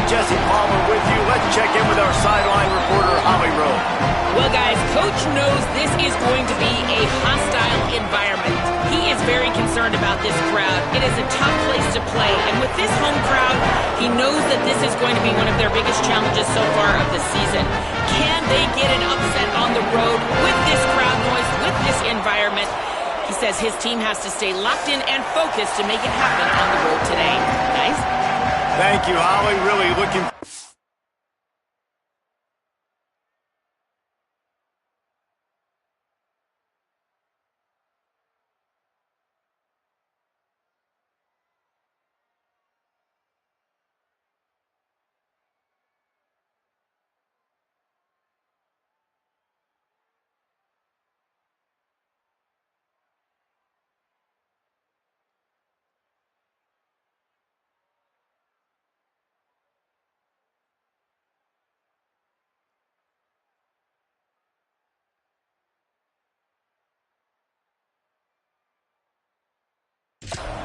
Jesse Palmer with you. Let's check in with our sideline reporter, Holly Rowe. Well, guys, Coach knows this is going to be a hostile environment. He is very concerned about this crowd. It is a tough place to play, and with this home crowd, he knows that this is going to be one of their biggest challenges so far of the season. Can they get an upset on the road with this crowd noise, with this environment? He says his team has to stay locked in and focused to make it happen on the road today. Guys? Thank you, Holly. Really looking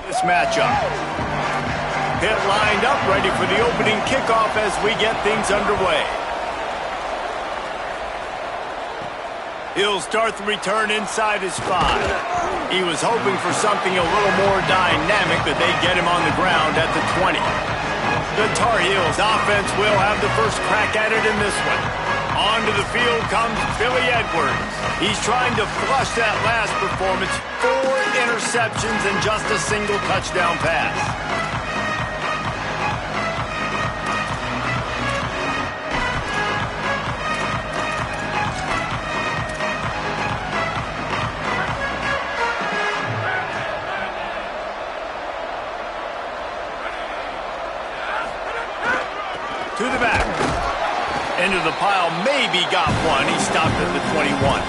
this matchup. Pitt lined up, ready for the opening kickoff as we get things underway. He'll start the return inside his 5. He was hoping for something a little more dynamic, but they get him on the ground at the 20. The Tar Heels offense will have the first crack at it in this one. Onto the field comes Billy Edwards. He's trying to flush that last performance. 4 interceptions and just a single touchdown pass. To the back. Into the pile, maybe got one. He stopped at the 21.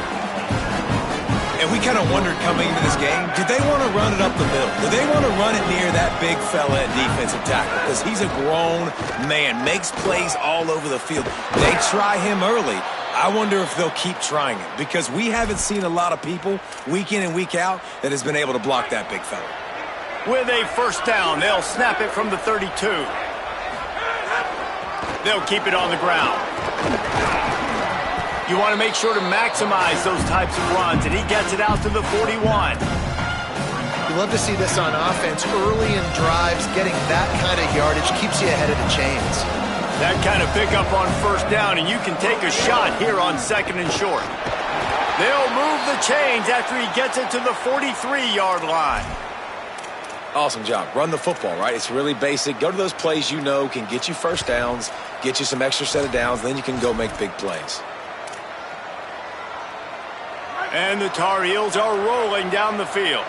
And we kind of wondered coming into this game, did they want to run it up the middle? Do they want to run it near that big fella at defensive tackle? Because he's a grown man, makes plays all over the field. They try him early. I wonder if they'll keep trying it, because we haven't seen a lot of people week in and week out that has been able to block that big fella. With a first down, they'll snap it from the 32. They'll keep it on the ground. You want to make sure to maximize those types of runs, and he gets it out to the 41. You love to see this on offense. Early in drives, getting that kind of yardage keeps you ahead of the chains. That kind of pickup on first down, and you can take a shot here on 2nd and short. They'll move the chains after he gets it to the 43-yard line. Awesome job. Run the football, right? It's really basic. Go to those plays you know can get you first downs, get you some extra set of downs, then you can go make big plays. And the Tar Heels are rolling down the field.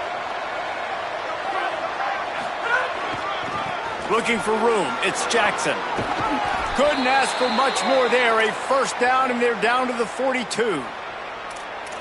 Looking for room. It's Jackson. Couldn't ask for much more there. A first down, and they're down to the 42.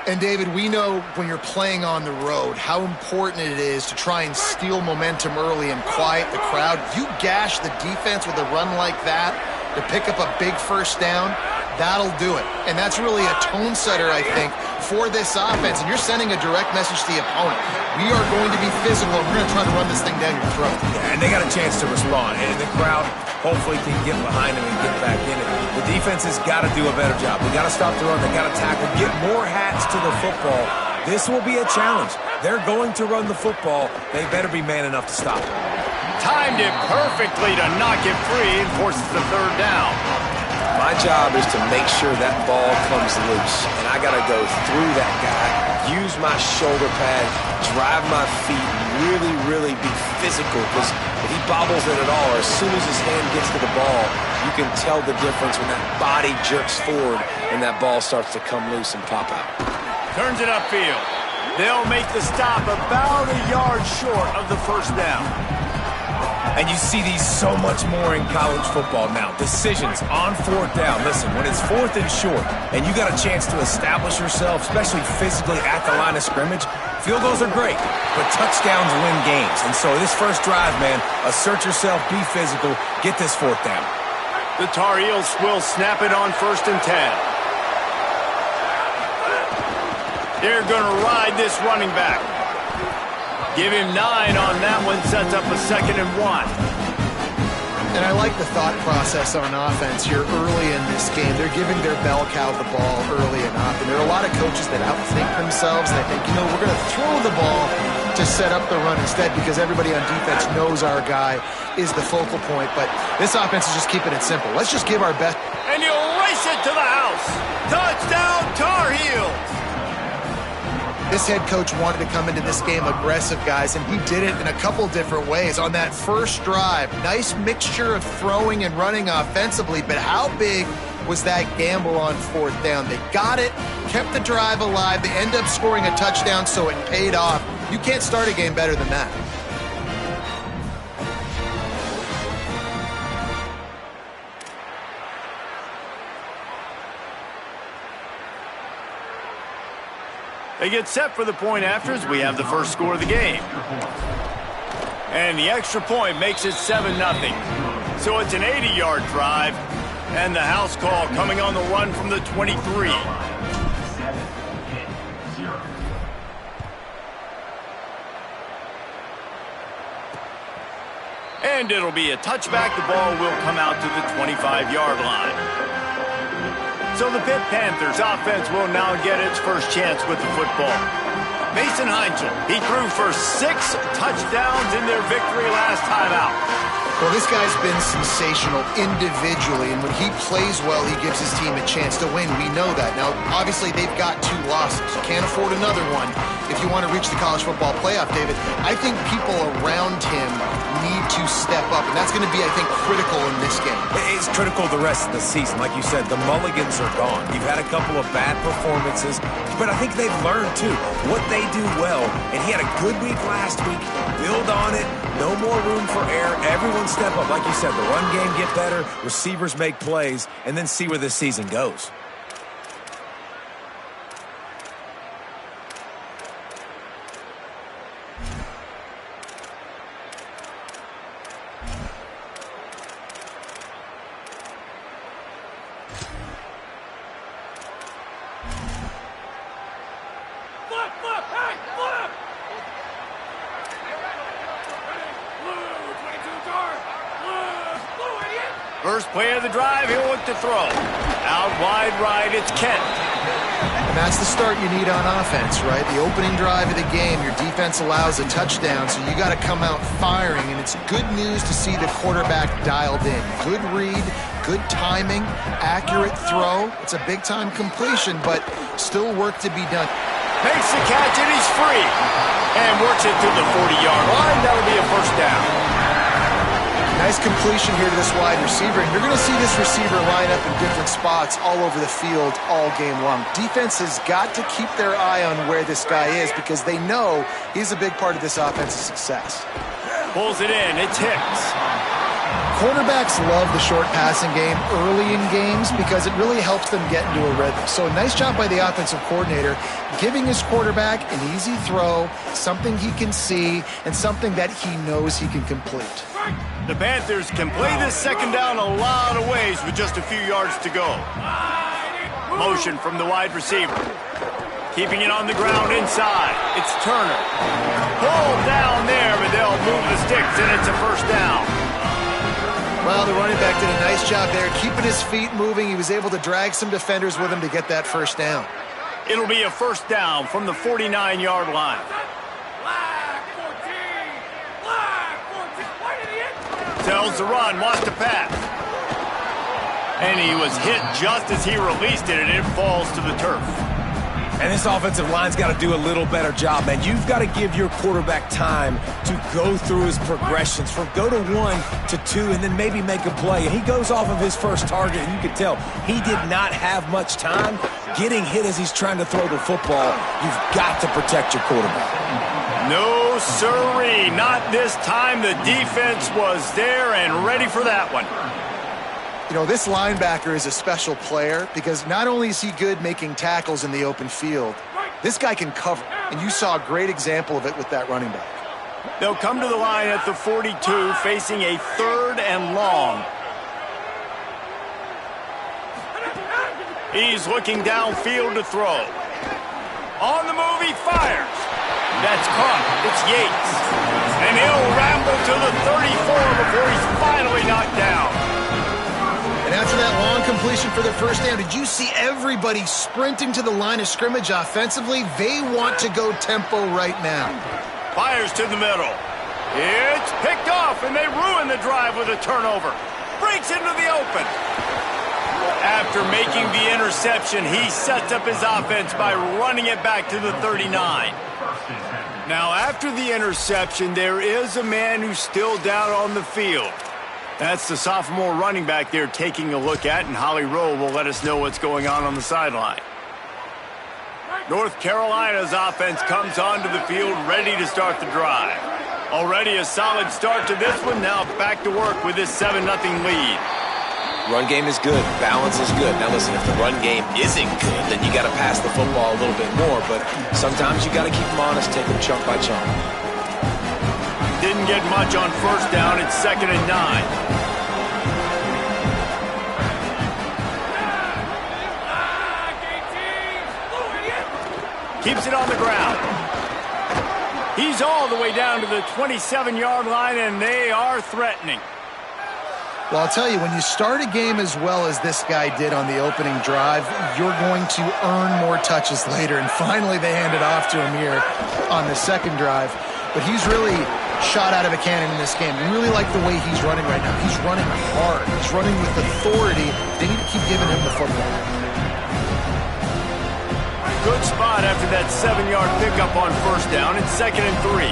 And, David, we know when you're playing on the road how important it is to try and steal momentum early and quiet the crowd. You gash the defense with a run like that to pick up a big first down, that'll do it. And that's really a tone setter, I think, for this offense. And you're sending a direct message to the opponent. We are going to be physical, and we're going to try to run this thing down your throat. Yeah, and they got a chance to respond. And the crowd hopefully can get behind them and get back in it. The defense has got to do a better job. They got to stop the run. They got to tackle, get more hats to the football. This will be a challenge. They're going to run the football. They better be man enough to stop it. Timed it perfectly to knock it free and forces the 3rd down. My job is to make sure that ball comes loose, and I got to go through that guy, use my shoulder pad, drive my feet, and really be physical, because if he bobbles it at all, or as soon as his hand gets to the ball, you can tell the difference when that body jerks forward and that ball starts to come loose and pop out. Turns it upfield. They'll make the stop about a yard short of the first down. And you see these so much more in college football now. Decisions on 4th down. Listen, when it's 4th and short and you got a chance to establish yourself, especially physically at the line of scrimmage, field goals are great, but touchdowns win games. And so this first drive, man, assert yourself, be physical, get this 4th down. The Tar Heels will snap it on 1st and 10. They're going to ride this running back. Give him 9 on that one, sets up a 2nd and 1. And I like the thought process on offense here early in this game. They're giving their bell cow the ball early enough. And there are a lot of coaches that outthink themselves. They think, we're going to throw the ball to set up the run instead because everybody on defense knows our guy is the focal point. But this offense is just keeping it simple. Let's just give our best. And he'll race it to the house. Touchdown, Tar Heels. This head coach wanted to come into this game aggressive, guys, and he did it in a couple different ways. On that first drive, nice mixture of throwing and running offensively, but how big was that gamble on fourth down? They got it, kept the drive alive, they end up scoring a touchdown, so it paid off. You can't start a game better than that. They get set for the point after as we have the first score of the game. And the extra point makes it 7-0. So it's an 80-yard drive, and the house call coming on the run from the 23. And it'll be a touchback. The ball will come out to the 25-yard line. So the Pitt Panthers offense will now get its first chance with the football. Mason Heinzel, he threw for 6 touchdowns in their victory last time out. Well, this guy's been sensational individually, and when he plays well, he gives his team a chance to win. We know that. Now, obviously, they've got 2 losses. You can't afford another one if you want to reach the college football playoff, David. I think people around him need to step up, and that's going to be, I think, critical in this game. It's critical the rest of the season. Like you said, the mulligans are gone. You've had a couple of bad performances, but I think they've learned, too, what they do well. And he had a good week last week. Build on it. No more room for error. Everyone step up. Like you said, the run game get better, receivers make plays, and then see where this season goes. First play of the drive, he'll look to throw. Out wide right, it's Kent. And that's the start you need on offense, right? The opening drive of the game, your defense allows a touchdown, so you got to come out firing, and it's good news to see the quarterback dialed in. Good read, good timing, accurate throw. It's a big-time completion, but still work to be done. Makes the catch, and he's free. And works it to the 40-yard line. That'll be a first down. Nice completion here to this wide receiver, and you're going to see this receiver line up in different spots all over the field all game long. Defense has got to keep their eye on where this guy is because they know he's a big part of this offense's success. Pulls it in. It's Hicks. Quarterbacks love the short passing game early in games because it really helps them get into a rhythm. So nice job by the offensive coordinator giving his quarterback an easy throw, something he can see, and something that he knows he can complete. The Panthers can play this second down a lot of ways with just a few yards to go. Motion from the wide receiver. Keeping it on the ground inside. It's Turner. Pulled down there, but they'll move the sticks, and it's a first down. Well, the running back did a nice job there, keeping his feet moving. He was able to drag some defenders with him to get that first down. It'll be a first down from the 49-yard line. Tells the run, wants to pass. And he was hit just as he released it, and it falls to the turf. And this offensive line's got to do a little better job, man. You've got to give your quarterback time to go through his progressions from go to 1 to 2 and then maybe make a play. And he goes off of his first target, and you can tell he did not have much time getting hit as he's trying to throw the football. You've got to protect your quarterback. No, sirree. Not this time. The defense was there and ready for that one. You know, this linebacker is a special player because not only is he good making tackles in the open field, this guy can cover. And you saw a great example of it with that running back. They'll come to the line at the 42, facing a 3rd and long. He's looking downfield to throw. On the move, he fires. That's caught. It's Yates. And he'll ramble to the 34 before he's finally knocked down. And after that long completion for their first down, did you see everybody sprinting to the line of scrimmage offensively? They want to go tempo right now. Fires to the middle. It's picked off, and they ruin the drive with a turnover. Breaks into the open. After making the interception, he sets up his offense by running it back to the 39. Now, after the interception, there is a man who's still down on the field. That's the sophomore running back they're taking a look at, and Holly Rowe will let us know what's going on the sideline. North Carolina's offense comes onto the field ready to start the drive. Already a solid start to this one. Now back to work with this 7-0 lead. Run game is good. Balance is good. Now listen, if the run game isn't good, then you got to pass the football a little bit more. But sometimes you got to keep them honest, take them chunk by chunk. Didn't get much on first down. It's 2nd and 9. Keeps it on the ground. He's all the way down to the 27-yard line, and they are threatening. Well, I'll tell you, when you start a game as well as this guy did on the opening drive, you're going to earn more touches later. And finally, they hand it off to him here on the second drive. But he's really shot out of a cannon in this game. I really like the way he's running right now. He's running hard. He's running with authority. They need to keep giving him the football. Good spot after that 7-yard pickup on first down. It's 2nd and 3.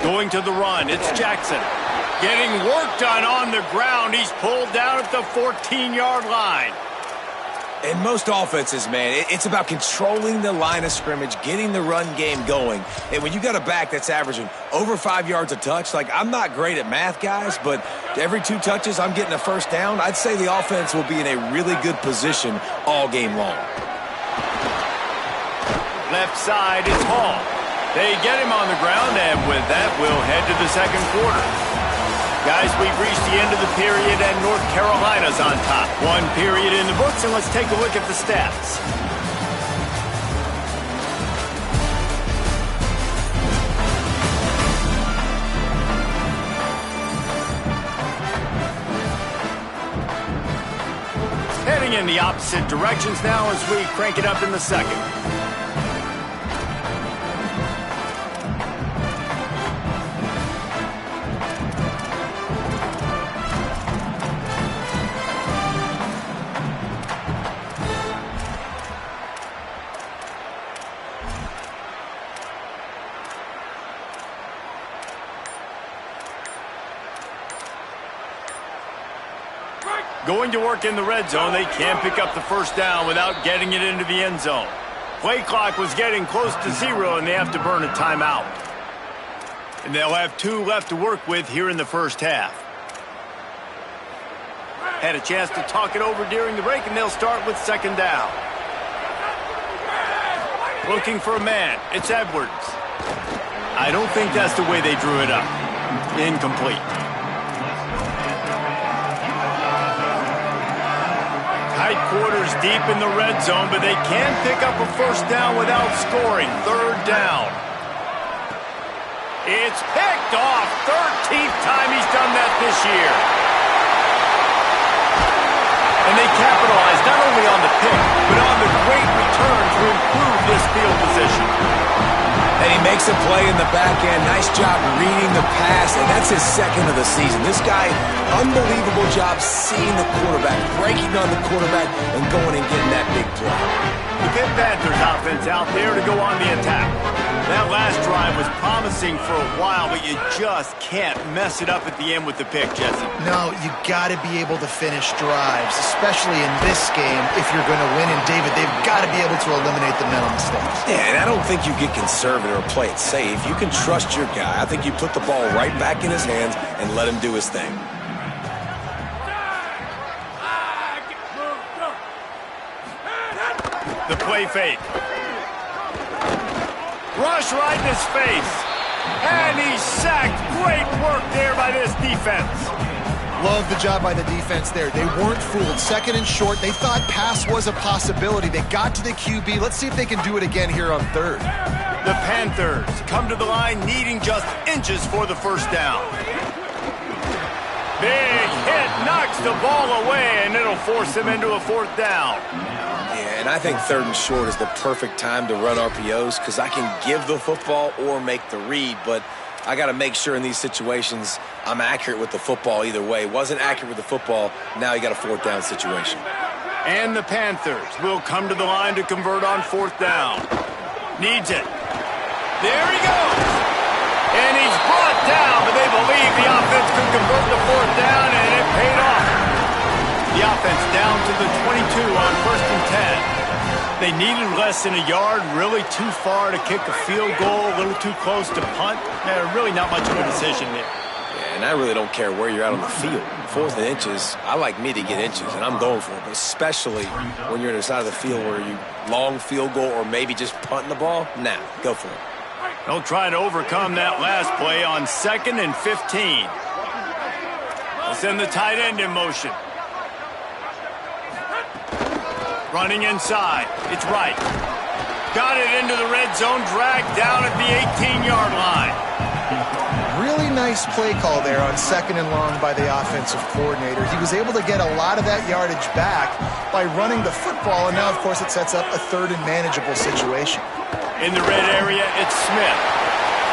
Going to the run, it's Jackson. Getting work done on the ground. He's pulled down at the 14-yard line. In most offenses, man, it's about controlling the line of scrimmage, getting the run game going. And when you got a back that's averaging over 5 yards a touch, like, I'm not great at math, guys, but every 2 touches I'm getting a first down, I'd say the offense will be in a really good position all game long. Left side is Hall. They get him on the ground, and with that, we'll head to the second quarter. Guys, we've reached the end of the period, and North Carolina's on top. 1 period in the books, and let's take a look at the stats. Heading in the opposite directions now as we crank it up in the second. Going to work in the red zone. They can't pick up the first down without getting it into the end zone. Play clock was getting close to 0, and they have to burn a timeout. And they'll have 2 left to work with here in the first half. Had a chance to talk it over during the break, and they'll start with 2nd down. Looking for a man. It's Edwards. I don't think that's the way they drew it up. Incomplete. Tight quarters deep in the red zone, but they can pick up a first down without scoring. 3rd down. It's picked off. 13th time he's done that this year. And they capitalize not only on the pick, but on the great return to improve this field position. And he makes a play in the back end. Nice job reading the pass, and that's his 2nd of the season. This guy, unbelievable job seeing the quarterback, breaking on the quarterback, and going and getting that big play. The Pitt Panthers offense out there to go on the attack. That last drive was promising for a while, but you just can't mess it up at the end with the pick, Jesse. No, you got to be able to finish drives, especially in this game. If you're going to win, and David, they've got to be able to eliminate the mental mistakes. Yeah, and I don't think you get conservative or play it safe. You can trust your guy. I think you put the ball right back in his hands and let him do his thing. The play fake. Rush right in his face. And he's sacked. Great work there by this defense. Love the job by the defense there. They weren't fooled. Second and short, they thought pass was a possibility. They got to the QB. Let's see if they can do it again here on third. The Panthers come to the line needing just inches for the first down. Big hit, knocks the ball away, and it'll force him into a fourth down. Yeah, and I think third and short is the perfect time to run RPOs because I can give the football or make the read, but I got to make sure in these situations I'm accurate with the football either way. Wasn't accurate with the football, now you got a fourth down situation. And the Panthers will come to the line to convert on fourth down. Needs it. There he goes. And he's brought down, but they believe the offense could convert the fourth down, and it paid off. The offense down to the 22 on first and 10. They needed less than a yard, really too far to kick a field goal, a little too close to punt. Really not much of a decision there. Yeah, and I really don't care where you're at on the field. Fourth and inches, I like me to get inches, and I'm going for it. But especially when you're on the side of the field where you long field goal or maybe just punting the ball, nah, go for it. They'll try to overcome that last play on 2nd and 15. They'll send the tight end in motion. Running inside. It's right. Got it into the red zone, dragged down at the 18-yard line. Really nice play call there on 2nd and long by the offensive coordinator. He was able to get a lot of that yardage back by running the football, and now, of course, it sets up a third and manageable situation. In the red area, it's Smith.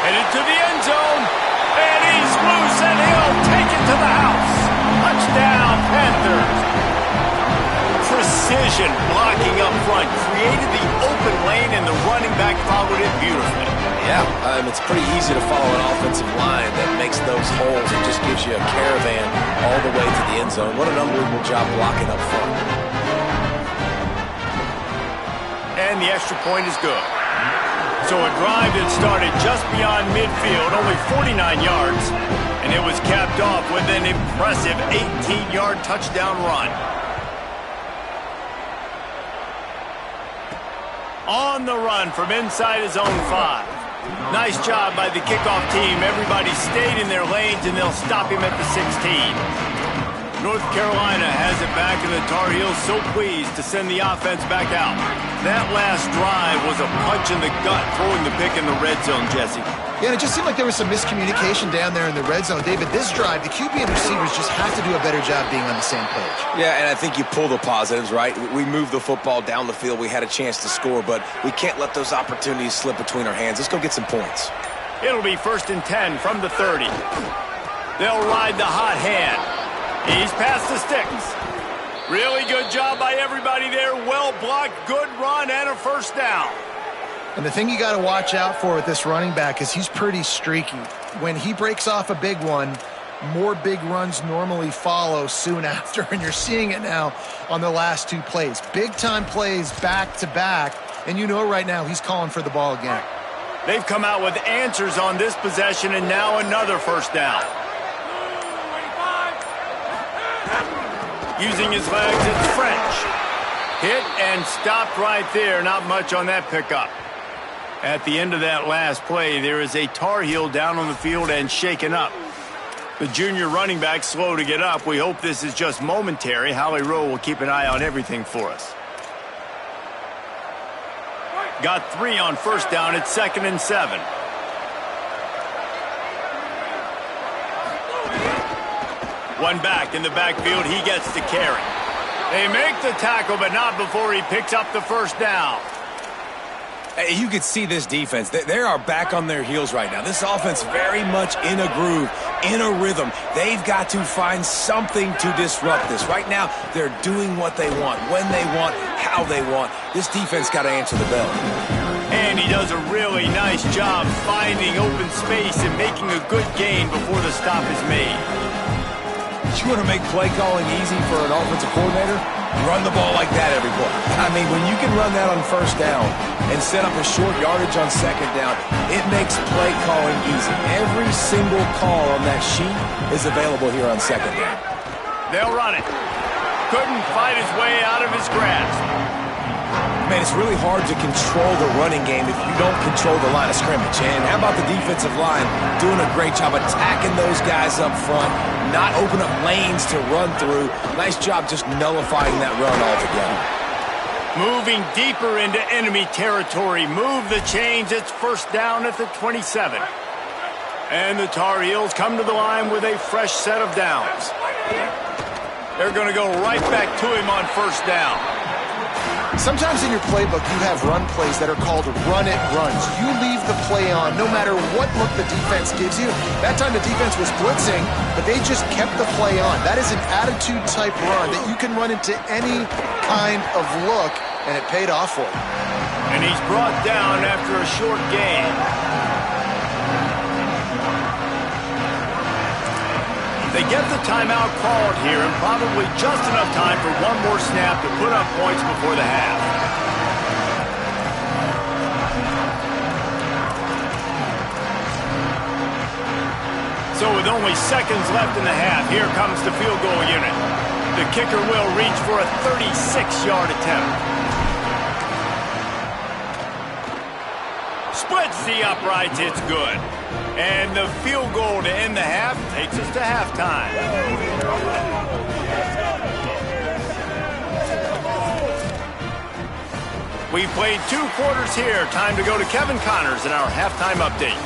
Headed to the end zone, and he's loose, and he'll take it to the house. Touchdown, Panthers. Precision blocking up front created the open lane, and the running back followed it beautifully. Yeah, it's pretty easy to follow an offensive line that makes those holes and just gives you a caravan all the way to the end zone. What an unbelievable job blocking up front. And the extra point is good. So a drive that started just beyond midfield, only 49 yards, and it was capped off with an impressive 18-yard touchdown run. On the run from inside his own 5. Nice job by the kickoff team. Everybody stayed in their lanes, and they'll stop him at the 16. North Carolina has it back, and the Tar Heels so pleased to send the offense back out. That last drive was a punch in the gut, throwing the pick in the red zone, Jesse. Yeah, and it just seemed like there was some miscommunication down there in the red zone. David, this drive, the QB and receivers just have to do a better job being on the same page. Yeah, and I think you pull the positives, right? We moved the football down the field. We had a chance to score, but we can't let those opportunities slip between our hands. Let's go get some points. It'll be 1st and 10 from the 30. They'll ride the hot hand. He's past the sticks. Really good job by everybody there. Well blocked, good run, and a first down. And the thing you got to watch out for with this running back is he's pretty streaky. When he breaks off a big one, more big runs normally follow soon after, and you're seeing it now on the last 2 plays. Big-time plays back-to-back, and you know right now he's calling for the ball again. They've come out with answers on this possession, and now another first down. Using his legs, it's French. Hit and stopped right there. Not much on that pickup. At the end of that last play, there is a Tar Heel down on the field and shaken up. The junior running back slow to get up. We hope this is just momentary. Howie Rowe will keep an eye on everything for us. Got 3 on first down at 2nd and 7. One back in the backfield. He gets to carry. They make the tackle, but not before he picks up the first down. You could see this defense. They are back on their heels right now. This offense very much in a groove, in a rhythm. They've got to find something to disrupt this. Right now, they're doing what they want, when they want, how they want. This defense got to answer the bell. And he does a really nice job finding open space and making a good gain before the stop is made. You want to make play calling easy for an offensive coordinator? Run the ball like that every play. I mean, when you can run that on first down and set up a short yardage on second down, it makes play calling easy. Every single call on that sheet is available here on second down. They'll run it. Couldn't fight his way out of his grasp. Man, it's really hard to control the running game if you don't control the line of scrimmage. And how about the defensive line doing a great job attacking those guys up front, not open up lanes to run through. Nice job just nullifying that run altogether. Moving deeper into enemy territory. Move the chains. It's first down at the 27. And the Tar Heels come to the line with a fresh set of downs. They're going to go right back to him on first down. Sometimes in your playbook, you have run plays that are called run-it runs. You leave the play on no matter what look the defense gives you. That time the defense was blitzing, but they just kept the play on. That is an attitude-type run that you can run into any kind of look, and it paid off for him. And he's brought down after a short gain. They get the timeout called here, and probably just enough time for one more snap to put up points before the half. So with only seconds left in the half, here comes the field goal unit. The kicker will reach for a 36-yard attempt. Splits the uprights, it's good. And the field goal to end the half takes us to halftime. We've played 2 quarters here. Time to go to Kevin Connors in our halftime update.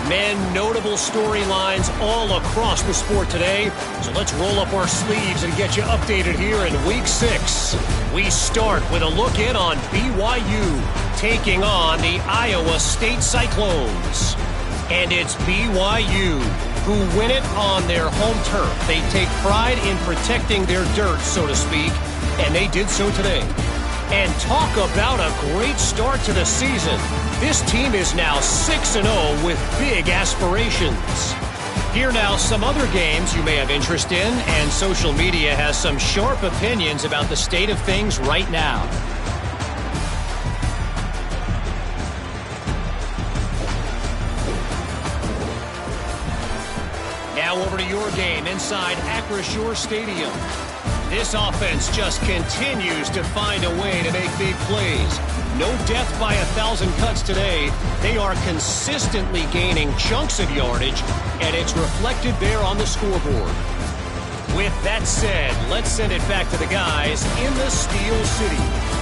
Men, notable storylines all across the sport today. So let's roll up our sleeves and get you updated here in Week 6. We start with a look in on BYU taking on the Iowa State Cyclones. And it's BYU who win it on their home turf. They take pride in protecting their dirt, so to speak, and they did so today. And talk about a great start to the season. This team is now 6-0 with big aspirations. Here now some other games you may have interest in, and social media has some sharp opinions about the state of things right now. Now over to your game inside Acrisure Stadium. This offense just continues to find a way to make big plays. No death by 1,000 cuts today. They are consistently gaining chunks of yardage, and it's reflected there on the scoreboard. With that said, let's send it back to the guys in the Steel City.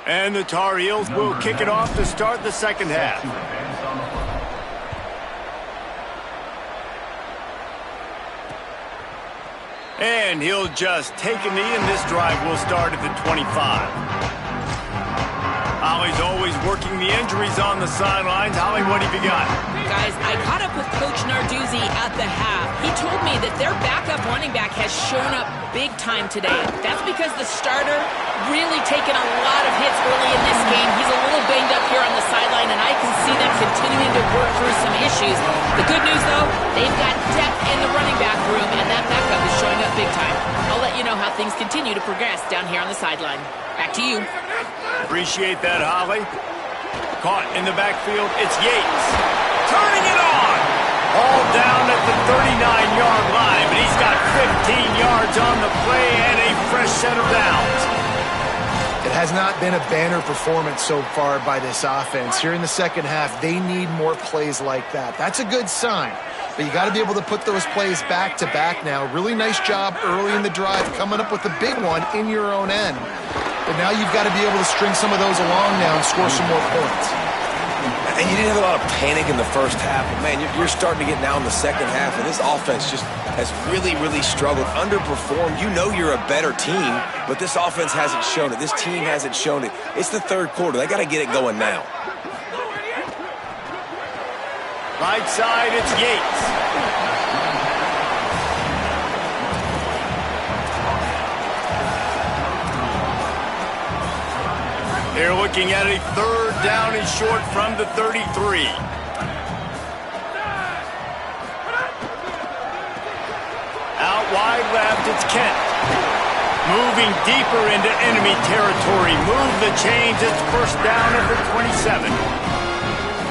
And the Tar Heels will kick it off to start the second half. And he'll just take a knee, and this drive will start at the 25. Holly's always working the injuries on the sidelines. Holly, what have you got? Guys, I caught up with Coach Narduzzi at the half. He told me that their backup running back has shown up big time today. That's because the starter really taken a lot of hits early in this game. He's a little banged up here on the sideline, and I can see them continuing to work through some issues. The good news, though, they've got depth in the running back room, and that backup is showing up big time. I'll let you know how things continue to progress down here on the sideline. Back to you. Appreciate that, Holly. Caught in the backfield, it's Yates. Turning it on! All down at the 39-yard line, but he's got 15 yards on the play and a fresh set of downs. It has not been a banner performance so far by this offense. Here in the second half, they need more plays like that. That's a good sign, but you got to be able to put those plays back to back now. Really nice job early in the drive, coming up with a big one in your own end. But now you've got to be able to string some of those along now and score some more points. And you didn't have a lot of panic in the first half, but man, you're starting to get now in the second half, and this offense just has really, really struggled, underperformed. You know you're a better team, but this offense hasn't shown it. This team hasn't shown it. It's the third quarter. They got to get it going now. Right side, it's Yates. They're looking at a third down and short from the 33. Out wide left, it's Kent. Moving deeper into enemy territory. Move the chains, it's first down at the 27.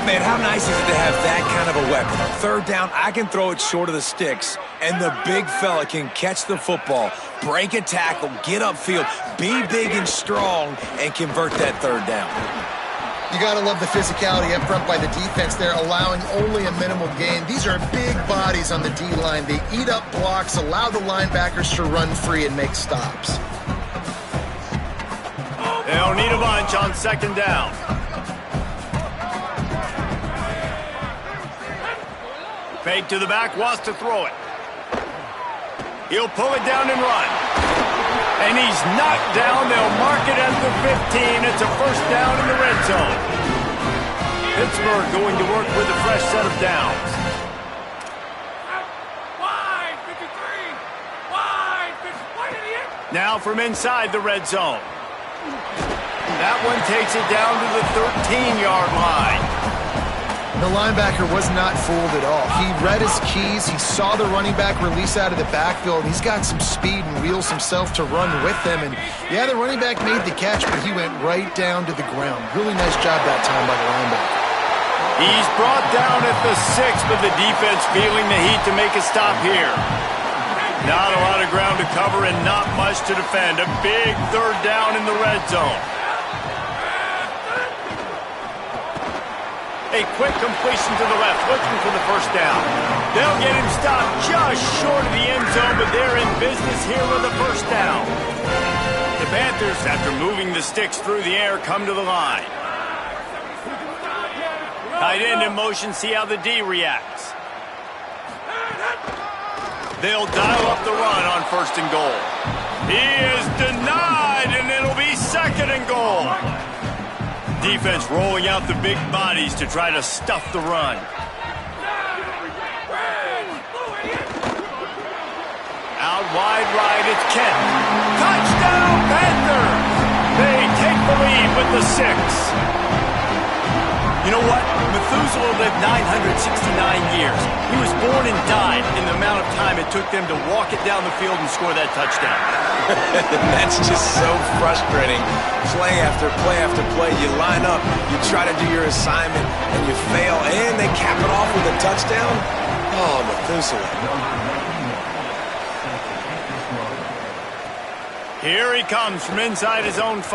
Man, how nice is it to have that kind of a weapon? Third down, I can throw it short of the sticks, and the big fella can catch the football, break a tackle, get upfield, be big and strong, and convert that third down. You got to love the physicality up front by the defense there, allowing only a minimal gain. These are big bodies on the D-line. They eat up blocks, allow the linebackers to run free and make stops. They'll need a bunch on second down. Fake to the back, wants to throw it. He'll pull it down and run. And he's knocked down. They'll mark it at the 15. It's a first down in the red zone. Pittsburgh going to work with a fresh set of downs. Wide, 53. Wide, 50. Now from inside the red zone. That one takes it down to the 13-yard line. The linebacker was not fooled at all. He read his keys. He saw the running back release out of the backfield. He's got some speed and wheels himself to run with them. And, yeah, the running back made the catch, but he went right down to the ground. Really nice job that time by the linebacker. He's brought down at the 6, but the defense feeling the heat to make a stop here. Not a lot of ground to cover and not much to defend. A big third down in the red zone. A quick completion to the left, looking for the first down. They'll get him stopped just short of the end zone, but they're in business here with a first down. The Panthers, after moving the sticks through the air, come to the line. Tight end in motion, see how the D reacts. They'll dial up the run on first and goal. He is denied, and it'll be second and goal. Defense rolling out the big bodies to try to stuff the run. Out wide right, it's Kent. Touchdown, Panthers! They take the lead with the 6. You know what? Methuselah lived 969 years. He was born and died in the amount of time it took them to walk it down the field and score that touchdown. That's just so frustrating. Play after play after play. You line up, you try to do your assignment, and you fail, and they cap it off with a touchdown? Oh, Methuselah. Here he comes from inside his own 5.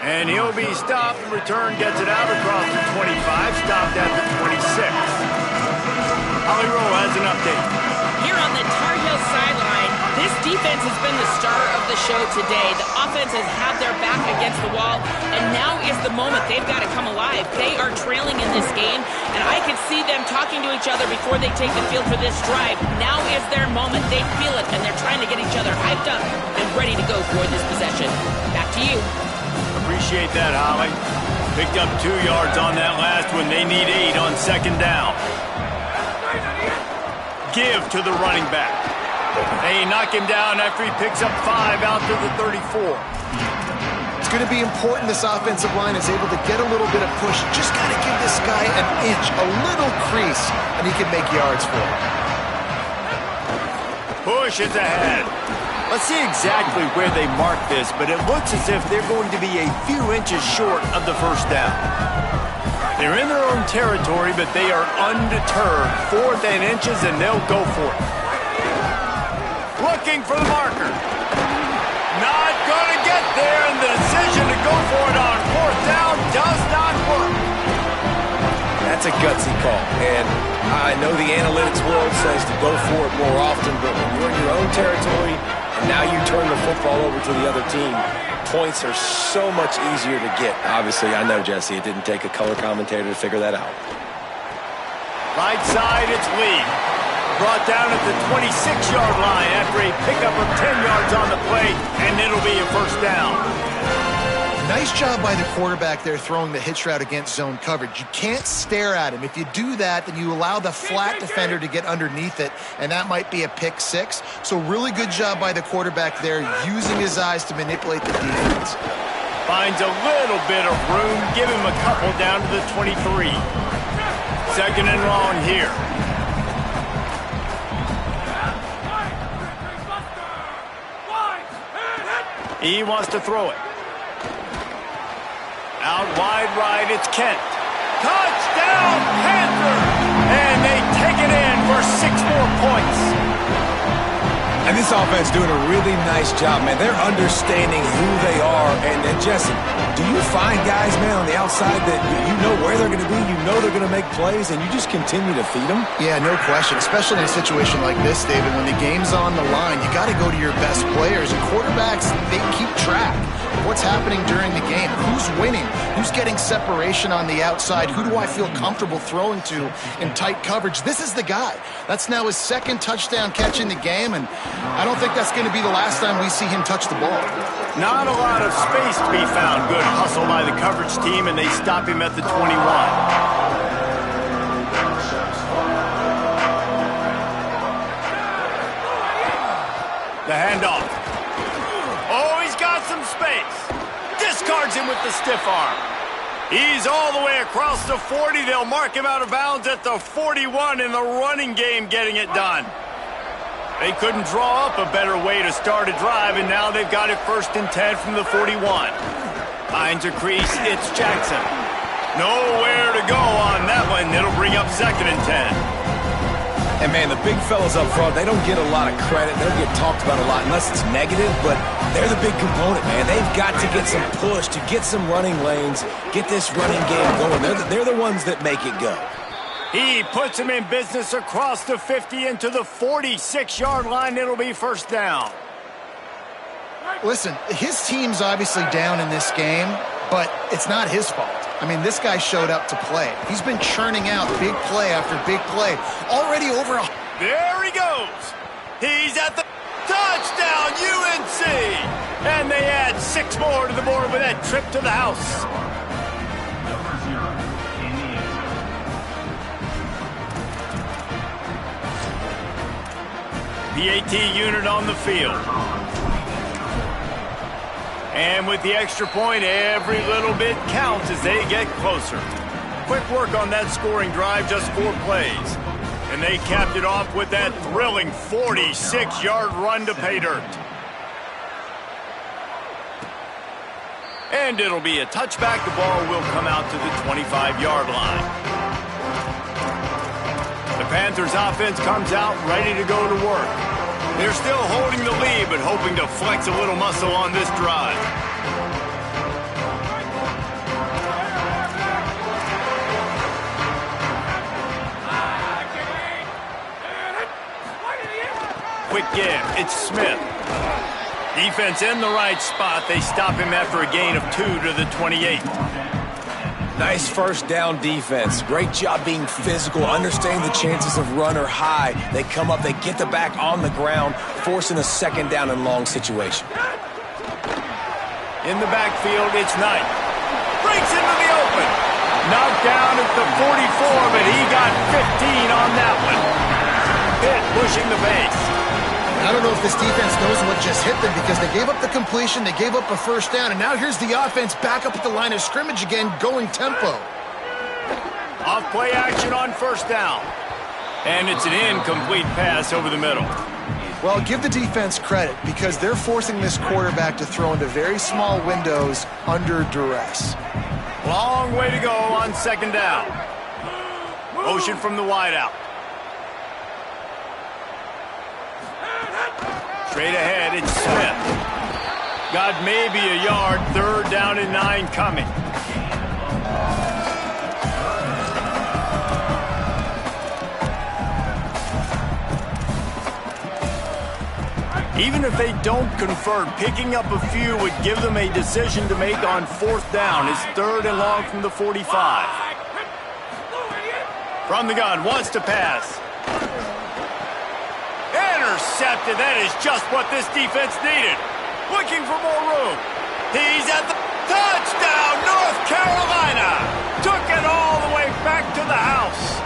And he'll be stopped. Return gets it out across the 25. Stopped at the 26. Holly Rowe has an update. Here on the Tar Heel sideline, This defense has been the star of the show today. The offense has had their back against the wall, and now is the moment they've got to come alive. They are trailing in this game, and I can see them talking to each other before they take the field for this drive. Now is their moment. They feel it, and they're trying to get each other hyped up and ready to go for this possession. Back to you. Appreciate that, Holly. Picked up 2 yards on that last one. They need 8 on second down. Give to the running back. They knock him down after he picks up 5 out to the 34. It's going to be important this offensive line is able to get a little bit of push. Just got to give this guy an inch, a little crease, and he can make yards for it. Push is ahead. Let's see exactly where they mark this, but it looks as if they're going to be a few inches short of the first down. They're in their own territory, but they are undeterred. 4th and inches, and they'll go for it. Looking for the marker. Not going to get there, and the decision to go for it on 4th down does not work. That's a gutsy call, and I know the analytics world says to go for it more often, but when you're in your own territory and now you turn the football over to the other team, points are so much easier to get. Obviously, I know, Jesse, it didn't take a color commentator to figure that out. Right side, it's Lee. Brought down at the 26-yard line after a pickup of 10 yards on the play, and it'll be a first down. Nice job by the quarterback there throwing the hitch route against zone coverage. You can't stare at him. If you do that, then you allow the flat defender to get underneath it, and that might be a pick 6. So really good job by the quarterback there, using his eyes to manipulate the defense. Finds a little bit of room. Give him a couple down to the 23. 2nd and long here. He wants to throw it. Out wide right, it's Kent. Touchdown, Panthers! And they take it in for 6 more points. And this offense doing a really nice job, man. They're understanding who they are. And Jesse, do you find guys, man, on the outside that you know where they're going to be, you know they're going to make plays, and you just continue to feed them? Yeah, no question, especially in a situation like this, David. When the game's on the line, you got to go to your best players. And quarterbacks, they keep track of what's happening during the game. Who's winning? Who's getting separation on the outside? Who do I feel comfortable throwing to in tight coverage? This is the guy. That's now his 2nd touchdown catch in the game, and I don't think that's going to be the last time we see him touch the ball. Not a lot of space to be found. Good hustle by the coverage team, and they stop him at the 21. The handoff. Oh, he's got some space. Discards him with the stiff arm. He's all the way across the 40. They'll mark him out of bounds at the 41 in the running game, getting it done. They couldn't draw up a better way to start a drive, and now they've got it 1st and 10 from the 41. Finds a crease, it's Jackson. Nowhere to go on that one. It'll bring up 2nd and 10. And, man, the big fellas up front, they don't get a lot of credit. They don't get talked about a lot unless it's negative, but they're the big component, man. They've got to get some push, to get some running lanes, get this running game going. They're the ones that make it go. He puts him in business across the 50 into the 46-yard line. It'll be 1st down. Listen, his team's obviously down in this game, but it's not his fault. I mean, this guy showed up to play. He's been churning out big play after big play. Already over a... There he goes. He's at the touchdown, UNC. And they add 6 more to the board with that trip to the house. PAT unit on the field. And with the extra point, every little bit counts as they get closer. Quick work on that scoring drive, just 4 plays. And they capped it off with that thrilling 46-yard run to pay dirt. And it'll be a touchback. The ball will come out to the 25-yard line. The Panthers offense comes out ready to go to work. They're still holding the lead, but hoping to flex a little muscle on this drive. Quick give. it's Smith. Defense in the right spot. They stop him after a gain of 2 to the 28. Nice first down defense. Great job being physical, understanding the chances of run are high. They come up, they get the back on the ground, forcing a second down and long situation. In the backfield, it's Knight. Breaks into the open. Knocked down at the 44, but he got 15 on that one. Pitt pushing the base. I don't know if this defense knows what just hit them because they gave up the completion, they gave up a first down, and now here's the offense back up at the line of scrimmage again, going tempo. Off play action on first down. And it's an incomplete pass over the middle. Well, give the defense credit because they're forcing this quarterback to throw into very small windows under duress. Long way to go on second down. Motion from the wideout. Straight ahead, it's Smith. Got maybe a yard, 3rd down and 9 coming. Even if they don't convert, picking up a few would give them a decision to make on 4th down. It's 3rd and long from the 45. From the gun, wants to pass. Intercepted. That is just what this defense needed. Looking for more room. He's at the touchdown, North Carolina. Took it all the way back to the house.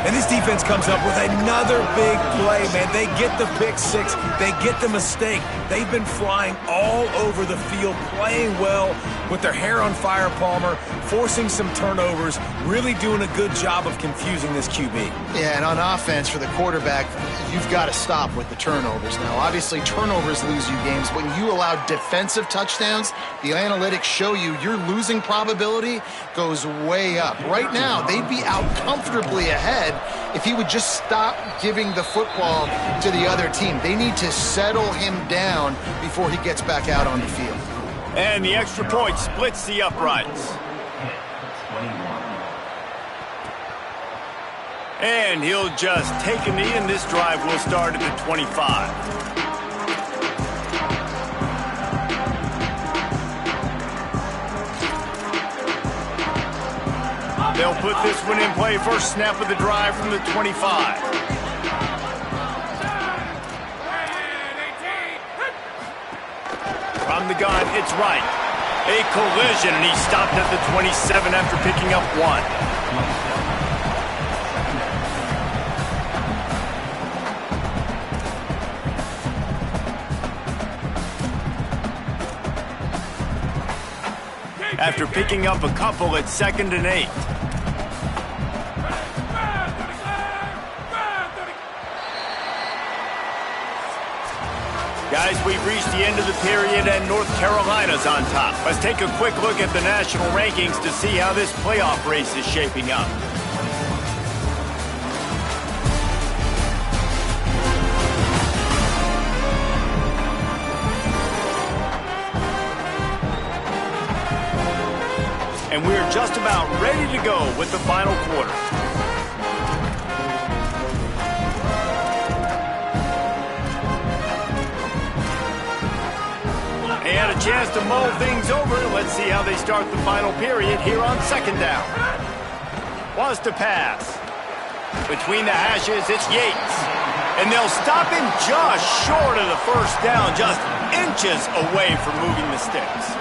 And this defense comes up with another big play, man. They get the pick six. They get the mistake. They've been flying all over the field, playing well with their hair on fire, Palmer, forcing some turnovers, really doing a good job of confusing this QB. Yeah, and on offense for the quarterback, you've got to stop with the turnovers. Now, obviously, turnovers lose you games. When you allow defensive touchdowns, the analytics show you your losing probability goes way up. Right now, they'd be out comfortably ahead if he would just stop giving the football to the other team. They need to settle him down before he gets back out on the field. And the extra point splits the uprights. And he'll just take a knee, and this drive will start at the 25. They'll put this one in play. First snap of the drive from the 25. From the gun, it's right. A collision, and he stopped at the 27 after picking up 1. After picking up a couple at 2nd and 8. Guys, we've reached the end of the period and North Carolina's on top. Let's take a quick look at the national rankings to see how this playoff race is shaping up. And we're just about ready to go with the final quarter. They had a chance to mull things over. Let's see how they start the final period here on 2nd down. Wants to pass. Between the hashes, it's Yates. And they'll stop him just short of the first down, just inches away from moving the sticks.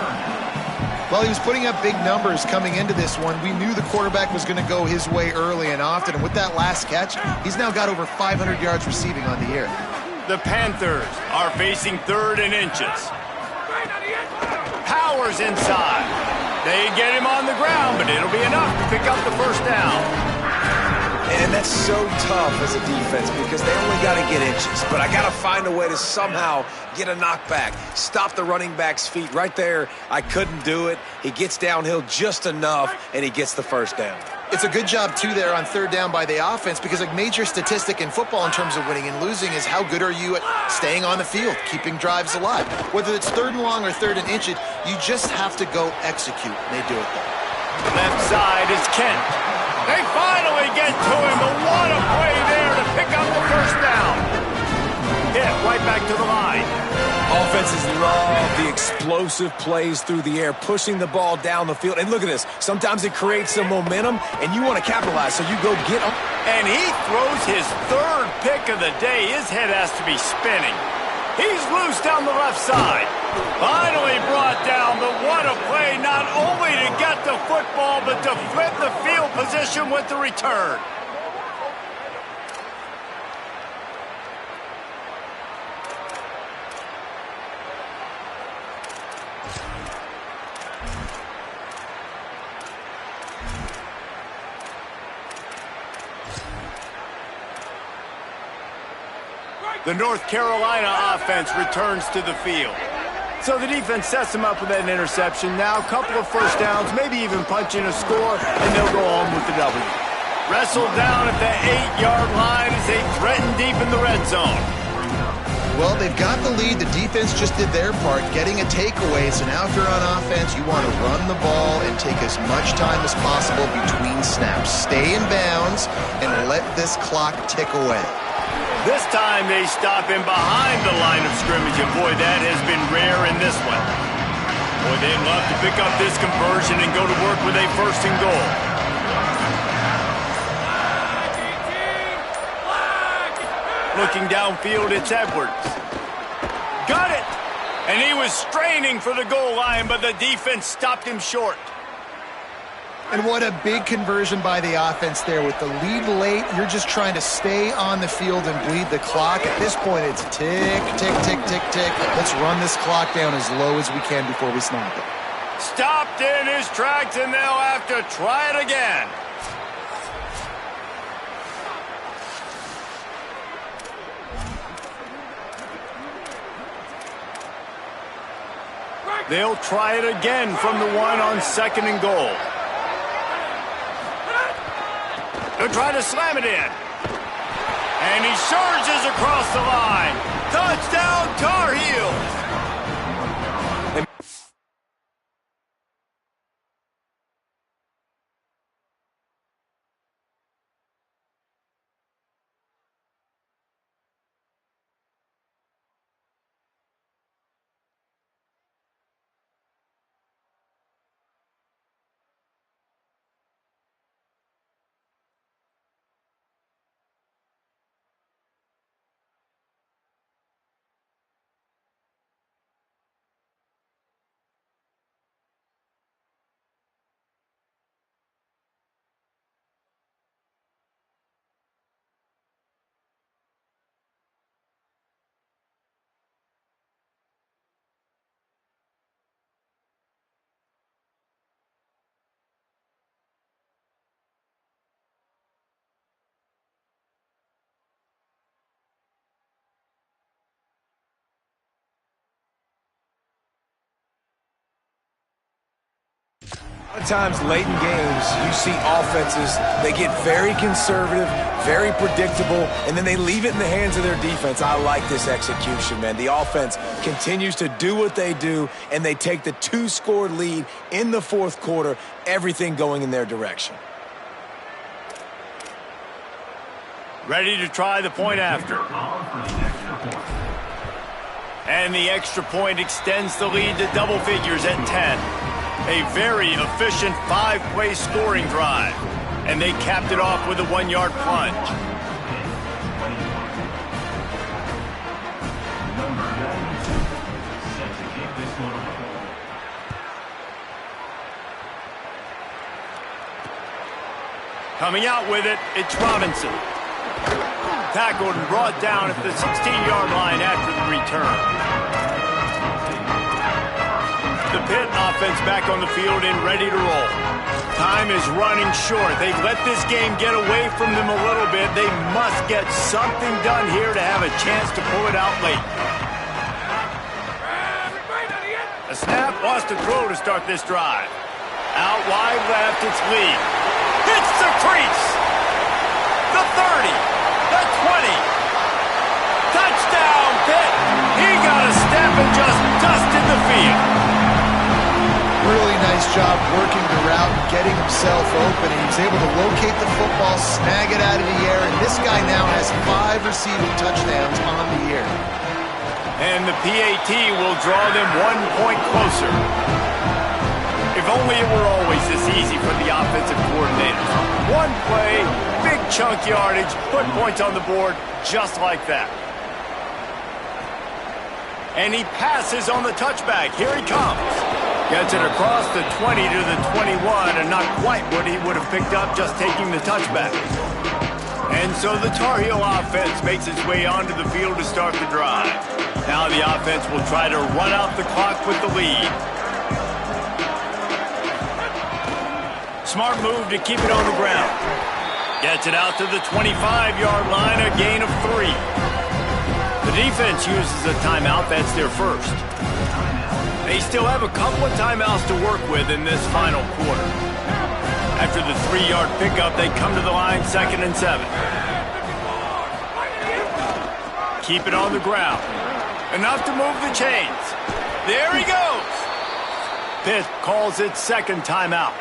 Well, he was putting up big numbers coming into this one. We knew the quarterback was going to go his way early and often, and with that last catch, he's now got over 500 yards receiving on the year. The Panthers are facing 3rd and inches. Powers inside. They get him on the ground, but it'll be enough to pick up the first down. And that's so tough as a defense because they only got to get inches. But I got to find a way to somehow get a knockback, stop the running back's feet. Right there, I couldn't do it. He gets downhill just enough, and he gets the first down. It's a good job, too, there on 3rd down by the offense because a major statistic in football in terms of winning and losing is how good are you at staying on the field, keeping drives alive. Whether it's 3rd and long or 3rd and inches, you just have to go execute. And they do it there. Left side is Kent. They finally get to him, but what a play there to pick up the first down. hit right back to the line. Offenses love the explosive plays through the air, pushing the ball down the field. And look at this. Sometimes it creates some momentum, and you want to capitalize, so you go get them. And he throws his third pick of the day. His head has to be spinning. He's loose down the left side. Finally brought down, but what a play, not only to get the football, but to flip the field position with the return. The North Carolina offense returns to the field. So the defense sets them up with that interception. Now a couple of first downs, maybe even punching a score, and they'll go home with the W. Wrestled down at the 8-yard line as they threaten deep in the red zone. Well, they've got the lead. The defense just did their part, getting a takeaway. So now if you're on offense, you want to run the ball and take as much time as possible between snaps. Stay in bounds and let this clock tick away. This time they stop him behind the line of scrimmage, and boy, that has been rare in this one. Boy, they'd love to pick up this conversion and go to work with a first and goal. Looking downfield, it's Edwards. Got it! And he was straining for the goal line, but the defense stopped him short. And what a big conversion by the offense there. With the lead late, you're just trying to stay on the field and bleed the clock. At this point, it's tick, tick, tick, tick, tick. Let's run this clock down as low as we can before we snap it. Stopped in his tracks, and they'll have to try it again. They'll try it again from the one on second and goal. They'll try to slam it in. And he surges across the line. Touchdown, Tar Heels. A lot of times late in games, you see offenses, they get very conservative, very predictable, and then they leave it in the hands of their defense. I like this execution, man. The offense continues to do what they do, and they take the 2-score lead in the fourth quarter, everything going in their direction. Ready to try the point after. And the extra point extends the lead to double figures at 10. A very efficient 5-play scoring drive. And they capped it off with a 1-yard plunge. Coming out with it, it's Robinson. Tackled and brought down at the 16-yard line after the return. The Pitt offense back on the field and ready to roll. Time is running short. They've let this game get away from them a little bit. They must get something done here to have a chance to pull it out late. A snap, lost a throw to start this drive. Out wide left, it's Lee. Hits the crease. The 30. The 20. Touchdown, Pitt. He got a step and just dusted the field. Really nice job working the route and getting himself open. And he was able to locate the football, snag it out of the air, and this guy now has 5 receiving touchdowns on the year. And the PAT will draw them 1 point closer. If only it were always this easy for the offensive coordinators. One play, big chunk yardage, put points on the board just like that. And he passes on the touchback. Here he comes. Gets it across the 20 to the 21, and not quite what he would have picked up just taking the touchback. And so the Tar Heel offense makes its way onto the field to start the drive. Now the offense will try to run out the clock with the lead. Smart move to keep it on the ground. Gets it out to the 25-yard line, a gain of 3. The defense uses a timeout. That's their first. They still have a couple of timeouts to work with in this final quarter. After the 3-yard pickup, they come to the line, 2nd and 7. Keep it on the ground. Enough to move the chains. There he goes. Pitt calls it 2nd timeout.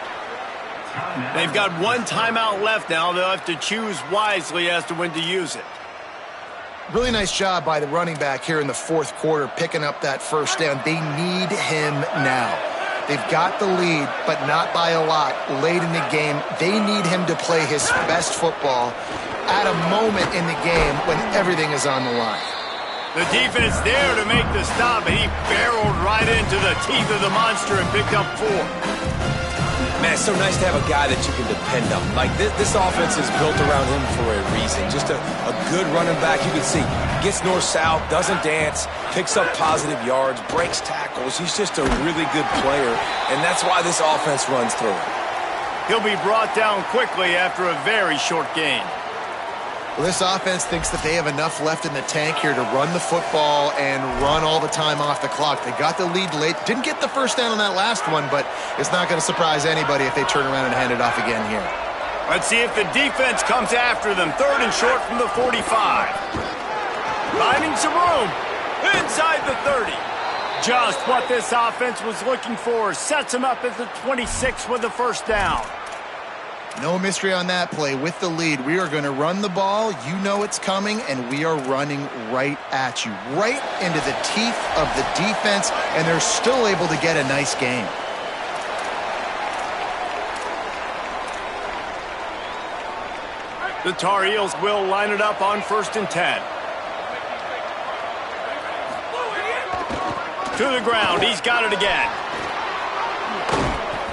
They've got 1 timeout left now. They'll have to choose wisely as to when to use it. Really nice job by the running back here in the 4th quarter, picking up that first down. They need him now. They've got the lead, but not by a lot late in the game. They need him to play his best football at a moment in the game when everything is on the line. The defense there to make the stop, and he barreled right into the teeth of the monster and picked up 4. Man, it's so nice to have a guy that you can depend on. Like, this offense is built around him for a reason. Just a good running back. You can see, gets north-south, doesn't dance, picks up positive yards, breaks tackles. He's just a really good player, and that's why this offense runs through him. He'll be brought down quickly after a very short game. Well, this offense thinks that they have enough left in the tank here to run the football and run all the time off the clock. They got the lead late. Didn't get the first down on that last one, but it's not going to surprise anybody if they turn around and hand it off again here. Let's see if the defense comes after them. 3rd and short from the 45. Finding some room inside the 30. Just what this offense was looking for. Sets them up at the 26 with the first down. No mystery on that play. With the lead, we are going to run the ball. You know it's coming, and we are running right at you, right into the teeth of the defense, and they're still able to get a nice game. The Tar Heels will line it up on 1st and 10. To the ground. He's got it again.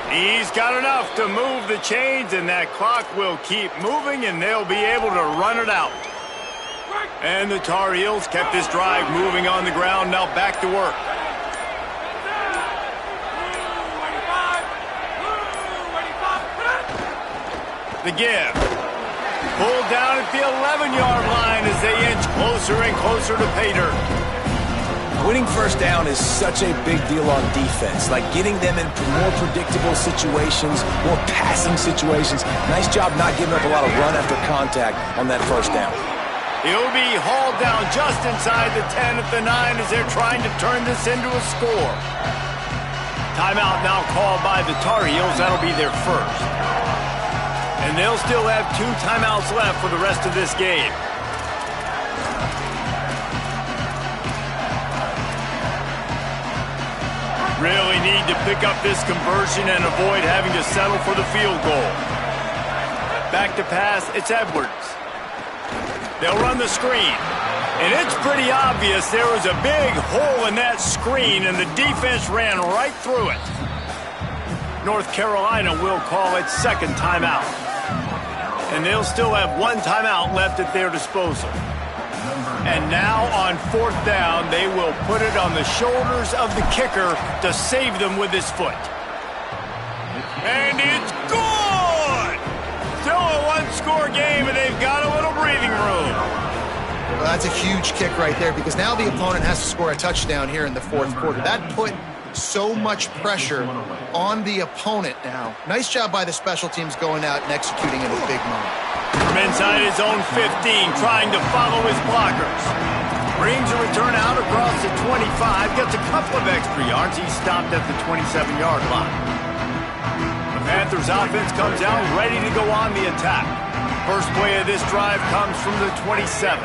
He's got enough to move the chains, and that clock will keep moving, and they'll be able to run it out. And the Tar Heels kept this drive moving on the ground. Now back to work. The give. Pulled down at the 11-yard line as they inch closer and closer to pay dirt. Winning first down is such a big deal on defense, like getting them in more predictable situations, more passing situations. Nice job not giving up a lot of run after contact on that first down. He'll be hauled down just inside the 10 at the 9 as they're trying to turn this into a score. Timeout now called by the Tar Heels. That'll be their first. And they'll still have 2 timeouts left for the rest of this game. Really need to pick up this conversion and avoid having to settle for the field goal. Back to pass, it's Edwards. They'll run the screen. And it's pretty obvious there was a big hole in that screen, and the defense ran right through it. North Carolina will call its 2nd timeout. And they'll still have 1 timeout left at their disposal. And now on 4th down, they will put it on the shoulders of the kicker to save them with his foot. And it's good! Still a 1-score game, and they've got a little breathing room. Well, that's a huge kick right there because now the opponent has to score a touchdown here in the 4th quarter. That put so much pressure on the opponent now. Nice job by the special teams going out and executing in a big moment. From inside his own 15, trying to follow his blockers. Brings a return out across the 25, gets a couple of extra yards. He's stopped at the 27-yard line. Panthers offense comes out ready to go on the attack. First play of this drive comes from the 27.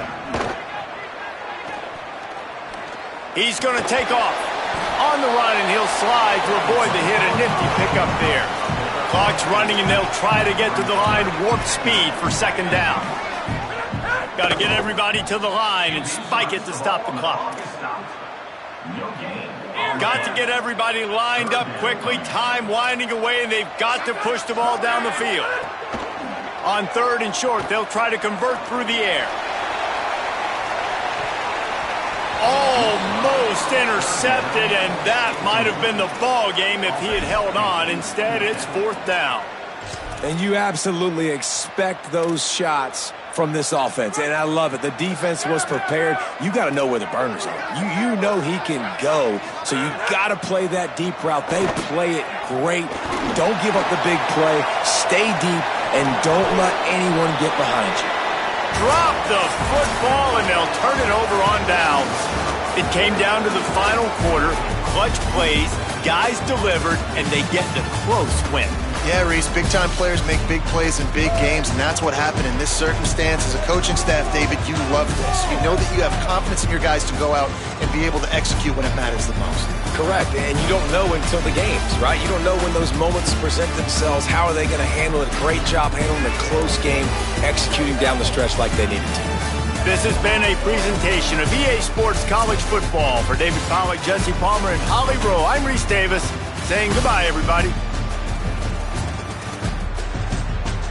He's going to take off. On the run, and he'll slide to avoid the hit. A nifty pickup there. Clock's running, and they'll try to get to the line warp speed for second down. Got to get everybody to the line and spike it to stop the clock. Got to get everybody lined up quickly. Time winding away, and they've got to push the ball down the field. On third and short, they'll try to convert through the air. Almost intercepted, and that might have been the ball game if he had held on. Instead, it's fourth down. And you absolutely expect those shots from this offense, and I love it. The defense was prepared. You got to know where the burners are. You know he can go, so you got to play that deep route. They play it great. Don't give up the big play. Stay deep, and don't let anyone get behind you. Drop the football, and they'll turn it over on downs. It came down to the final quarter. Clutch plays, guys delivered, and they get the close win. Yeah, Reese, big-time players make big plays in big games, and that's what happened in this circumstance. As a coaching staff, David, you love this. You know that you have confidence in your guys to go out and be able to execute when it matters the most. Correct, and you don't know until the games, right? You don't know when those moments present themselves. How are they going to handle it? Great job handling a close game, executing down the stretch like they needed to. This has been a presentation of EA Sports College Football. For David Pollack, Jesse Palmer, and Holly Rowe, I'm Reese Davis, saying goodbye, everybody.